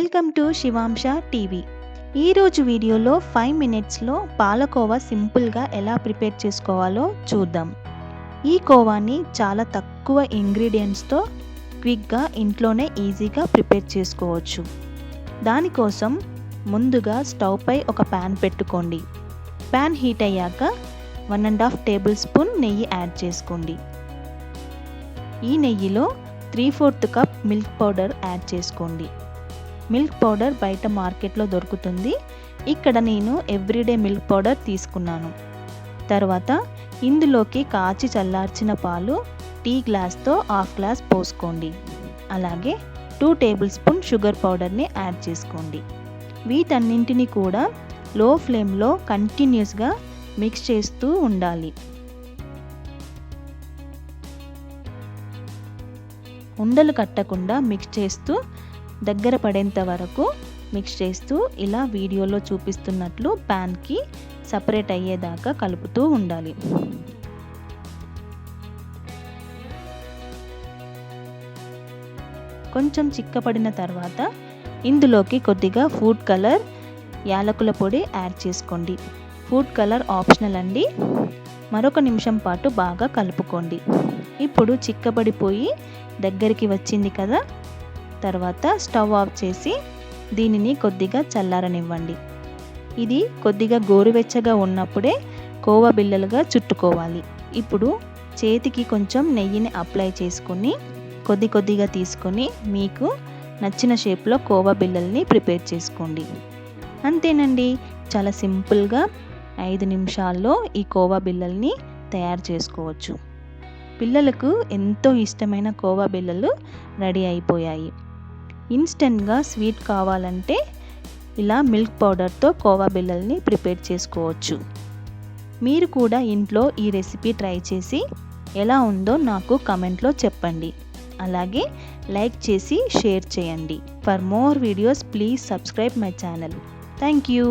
Welcome to Shivansh TV. ఈరోజు వీడియోలో 5 మినిట్స్లో పాలకోవా సింపుల్గా ఎలా ప్రిపేర్ చేసుకోవాలో చూద్దాం. ఈ కోవాని చాలా తక్కువ ఇంగ్రీడియంట్స్తో క్విక్గా ఇంట్లోనే ఈజీగా ప్రిపేర్ చేసుకోవచ్చు. దానికోసం ముందుగా స్టవ్ పై ఒక ప్యాన్ పెట్టుకోండి. ప్యాన్ హీట్ అయ్యాక 1.5 టేబుల్ స్పూన్ నెయ్యి యాడ్ చేసుకోండి. ఈ నెయ్యిలో 3/4 కప్ మిల్క్ పౌడర్ యాడ్ చేసుకోండి. మిల్క్ పౌడర్ బయట మార్కెట్లో దొరుకుతుంది. ఇక్కడ నేను ఎవ్రీడే మిల్క్ పౌడర్ తీసుకున్నాను. తర్వాత ఇందులోకి కాచి చల్లార్చిన పాలు టీ గ్లాస్తో 1/2 గ్లాస్ పోసుకోండి. అలాగే 2 టేబుల్ స్పూన్ షుగర్ పౌడర్ని యాడ్ చేసుకోండి. వీటన్నింటినీ కూడా లో ఫ్లేమ్లో కంటిన్యూస్గా మిక్స్ చేస్తూ ఉండాలి. ఉండలు కట్టకుండా మిక్స్ చేస్తూ దగ్గర పడేంత వరకు మిక్స్ చేస్తూ ఇలా వీడియోలో చూపిస్తున్నట్లు ప్యాన్కి సపరేట్ అయ్యేదాకా కలుపుతూ ఉండాలి. కొంచెం చిక్కపడిన తర్వాత ఇందులోకి కొద్దిగా ఫుడ్ కలర్, యాలకుల పొడి యాడ్ చేసుకోండి. ఫుడ్ కలర్ ఆప్షనల్ అండి. మరొక నిమిషం పాటు బాగా కలుపుకోండి. ఇప్పుడు చిక్కబడిపోయి దగ్గరికి వచ్చింది కదా. తర్వాత స్టవ్ ఆఫ్ చేసి దీనిని కొద్దిగా చల్లారనివ్వండి. ఇది కొద్దిగా గోరువెచ్చగా ఉన్నప్పుడే కోవా బిళ్ళలుగా చుట్టుకోవాలి. ఇప్పుడు చేతికి కొంచెం నెయ్యిని అప్లై చేసుకొని కొద్దిగా తీసుకొని మీకు నచ్చిన షేప్లో కోవా బిళ్ళల్ని ప్రిపేర్ చేసుకోండి. అంతేనండి, చాలా సింపుల్గా 5 నిమిషాల్లో ఈ కోవా బిళ్ళల్ని తయారు చేసుకోవచ్చు. పిల్లలకు ఎంతో ఇష్టమైన కోవా బిళ్ళలు రెడీ అయిపోయాయి. ఇన్స్టెంట్గా స్వీట్ కావాలంటే ఇలా మిల్క్ పౌడర్తో కోవా బిళ్ళల్ని ప్రిపేర్ చేసుకోవచ్చు. మీరు కూడా ఇంట్లో ఈ రెసిపీ ట్రై చేసి ఎలా ఉందో నాకు కామెంట్లో చెప్పండి. అలాగే లైక్ చేసి షేర్ చేయండి. For more videos please subscribe my channel. Thank you.